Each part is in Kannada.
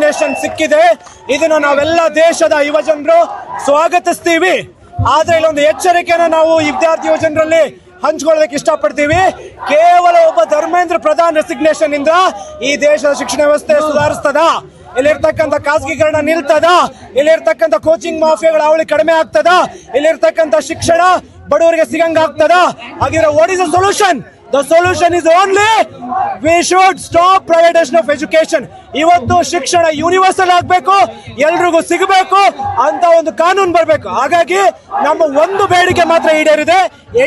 ರೆಸಿಗ್ನೇಷನ್ ಸಿಕ್ಕಿದೆ. ಇದನ್ನು ನಾವೆಲ್ಲ ದೇಶದ ಯುವಜನರು ಸ್ವಾಗತಿಸ್ತೀವಿ. ಆದ್ರೆ ಇಲ್ಲೊಂದು ಎಚ್ಚರಿಕೆನ ನಾವು ವಿದ್ಯಾರ್ಥಿ ಯುವಜನರಲ್ಲಿ ಹಂಚ್ಕೊಳ್ಳೋದಕ್ಕೆ ಇಷ್ಟಪಡ್ತೀವಿ. ಕೇವಲ ಒಬ್ಬ ಧರ್ಮೇಂದ್ರ ಪ್ರಧಾನ್ ರೆಸಿಗ್ನೇಷನ್ ಇಂದ ಈ ದೇಶದ ಶಿಕ್ಷಣ ವ್ಯವಸ್ಥೆ ಸುಧಾರಿಸ್ತದ? ಇಲ್ಲಿರ್ತಕ್ಕಂಥ ಖಾಸಗೀಕರಣ ನಿಲ್ತದ? ಇಲ್ಲಿರ್ತಕ್ಕಂಥ ಕೋಚಿಂಗ್ ಮಾಫಿಯಾಗಳ ಅವಳಿ ಕಡಿಮೆ ಆಗ್ತದ? ಇಲ್ಲಿರ್ತಕ್ಕಂಥ ಶಿಕ್ಷಣ ಬಡವರಿಗೆ ಸಿಗಂಗ ಆಗ್ತದ? ಹಾಗಿದ್ರೆ what is the solution? The solution is only we should stop privatization of education. ಇವತ್ತು ಶಿಕ್ಷಣ ಯೂನಿವರ್ಸಲ್ ಆಗಬೇಕು, ಎಲ್ರಿಗೂ ಸಿಗಬೇಕು ಅಂತ ಒಂದು ಕಾನೂನು ಬರಬೇಕು. ಹಾಗಾಗಿ ನಮ್ಮ ಒಂದು ಬೇಡಿಕೆ ಮಾತ್ರ ಈಡೇರಿದೆ.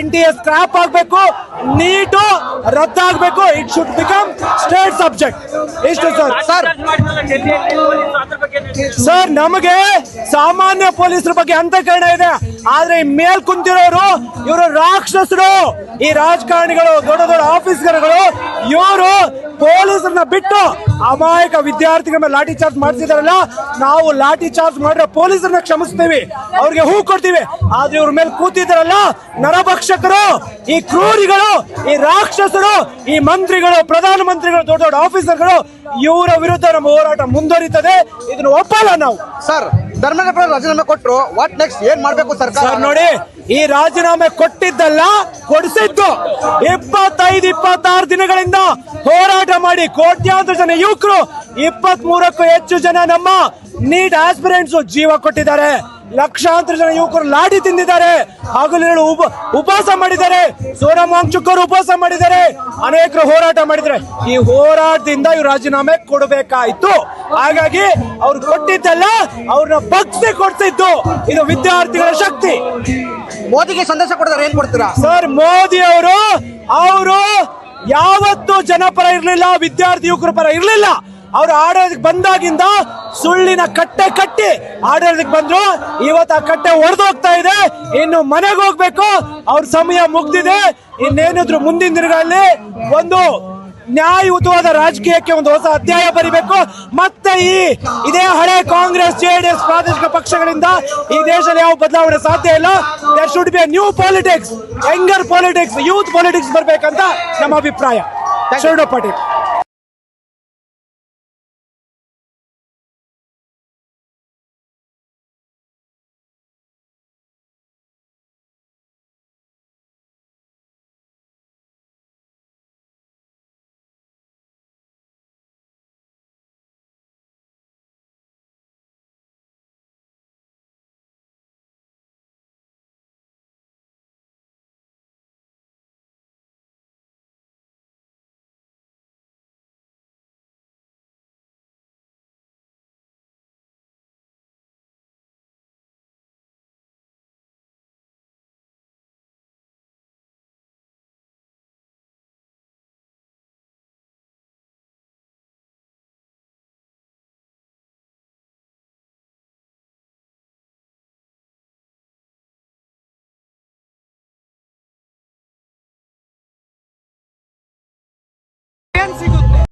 NTA ಸ್ಕ್ರಾಪ್ ಆಗಬೇಕು, ನೀಟು ರದ್ದಾಗಬೇಕು. It should become state subject. ಇಷ್ಟು ಸರ್ ನಮಗೆ ಸಾಮಾನ್ಯ ಪೊಲೀಸರ ಬಗ್ಗೆ ಅಂತಃಕರಣ ಇದೆ, ಆದ್ರೆ ಮೇಲ್ ಕುಂತಿರೋರು ಇವರು ರಾಕ್ಷಸರು. ಈ ರಾಜಕಾರಣಿಗಳು, ದೊಡ್ಡ ದೊಡ್ಡ ಆಫೀಸರ್ಗಳು, ಇವರು ಪೊಲೀಸರನ್ನ ಬಿಟ್ಟು ಅಮಾಯಕ ವಿದ್ಯಾರ್ಥಿಗಳ ಮೇಲೆ ಲಾಠಿ ಚಾರ್ಜ್ ಮಾಡ್ತಿದಾರಲ್ಲ, ನಾವು ಲಾಠಿ ಚಾರ್ಜ್ ಮಾಡಿದ್ರೆ ಪೊಲೀಸರನ್ನ ಕ್ಷಮಿಸ್ತೀವಿ, ಅವ್ರಿಗೆ ಹೂ ಕೊಡ್ತೀವಿ. ಆದ್ರೆ ಇವ್ರ ಮೇಲೆ ಕೂತಿದಾರಲ್ಲ ನರಭಕ್ಷಕರು, ಈ ಕ್ರೂರಿಗಳು, ಈ ರಾಕ್ಷಸರು, ಈ ಮಂತ್ರಿಗಳು, ಪ್ರಧಾನ ಮಂತ್ರಿಗಳು, ದೊಡ್ಡ ದೊಡ್ಡ ಆಫೀಸರ್ಗಳು, ಇವರ ವಿರುದ್ಧ ನಮ್ಮ ಹೋರಾಟ ಮುಂದುವರಿತದೆ. ಇದನ್ನು ಒಪ್ಪಲ್ಲ ನಾವು. ಸರ್, ಧರ್ಮೇಂದ್ರ ರಾಜೀನಾಮೆ ಕೊಟ್ಟರು, ವಾಟ್ ನೆಕ್ಸ್ಟ್? ಏನ್ ಮಾಡ್ಬೇಕು ಸರ್ಕಾರ? ನೋಡಿ, ಈ ರಾಜೀನಾಮೆ ಕೊಟ್ಟಿದ್ದಲ್ಲ, ಕೊಡಿಸಿದ್ದು. 25-26 ದಿನಗಳಿಂದ ಹೋರಾಟ ಮಾಡಿ ಕೋಟ್ಯಾಂತರ ಜನ ಯುವಕರು, 23ಕ್ಕೂ ಹೆಚ್ಚು ಜನ ನಮ್ಮ ನೀಟ್ ಆಸ್ಪಿರೆಂಟ್ಸ್ ಜೀವ ಕೊಟ್ಟಿದ್ದಾರೆ. ಲಕ್ಷಾಂತರ ಜನ ಯುವಕರು ಲಾಡಿ ತಿಂದಿದ್ದಾರೆ, ಹಗಲಿರುಳು ಉಪವಾಸ ಮಾಡಿದ್ದಾರೆ. ಸೋನಂ ವಾಂಗ್ಚುಕ್ ಅವರು ಉಪವಾಸ ಮಾಡಿದ್ದಾರೆ, ಅನೇಕರು ಹೋರಾಟ ಮಾಡಿದ್ದಾರೆ. ಈ ಹೋರಾಟದಿಂದ ಇವ್ರು ರಾಜೀನಾಮೆ ಕೊಡಬೇಕಾಯ್ತು. ಹಾಗಾಗಿ ಅವ್ರು ಕೊಟ್ಟಿದ್ದಲ್ಲ, ಅವ್ರನ್ನ ಬಗ್ಸಿ ಕೊಡ್ತಿದ್ದು. ಇದು ವಿದ್ಯಾರ್ಥಿಗಳ ಶಕ್ತಿ. ಮೋದಿಗೆ ಸಂದೇಶ ಕೊಡ್ತಾರೆ, ಏನ್ ಕೊಡ್ತೀರಾ ಸರ್? ಮೋದಿ ಅವರು ಯಾವತ್ತೂ ಜನಪರ ಇರ್ಲಿಲ್ಲ, ವಿದ್ಯಾರ್ಥಿ ಯುವಕರ ಪರ ಇರ್ಲಿಲ್ಲ. ಅವ್ರು ಆಡೋದಕ್ಕೆ ಬಂದಾಗಿಂದ ಸುಳ್ಳಿನ ಕಟ್ಟೆ ಕಟ್ಟಿ ಆಡೋದಕ್ಕೆ ಬಂದ್ರು. ಇವತ್ತು ಆ ಕಟ್ಟೆ ಒಡೆದೋಗ್ತಾ ಇದೆ. ಇನ್ನು ಮನೆಗೆ ಹೋಗ್ಬೇಕು, ಅವ್ರ ಸಮಯ ಮುಗ್ದಿದೆ. ಇನ್ನೇನಿದ್ರು ಮುಂದಿನ ದಿನಗಳಲ್ಲಿ ಒಂದು ನ್ಯಾಯಯುತವಾದ ರಾಜಕೀಯಕ್ಕೆ ಒಂದು ಹೊಸ ಅಧ್ಯಾಯ ಬರಿಬೇಕು. ಮತ್ತೆ ಇದೇ ಹಳೆ ಕಾಂಗ್ರೆಸ್, JDS ಪ್ರಾದೇಶಿಕ ಪಕ್ಷಗಳಿಂದ ಈ ದೇಶದಲ್ಲಿ ಯಾವ ಬದಲಾವಣೆ ಸಾಧ್ಯ ಇಲ್ಲ. There should be a new politics, younger politics, youth politics ಬರ್ಬೇಕಂತ ನಮ್ಮ ಅಭಿಪ್ರಾಯ. ಶರಣ ಪಾಟೀಲ್. ಸಿಗುತ್ತೆ.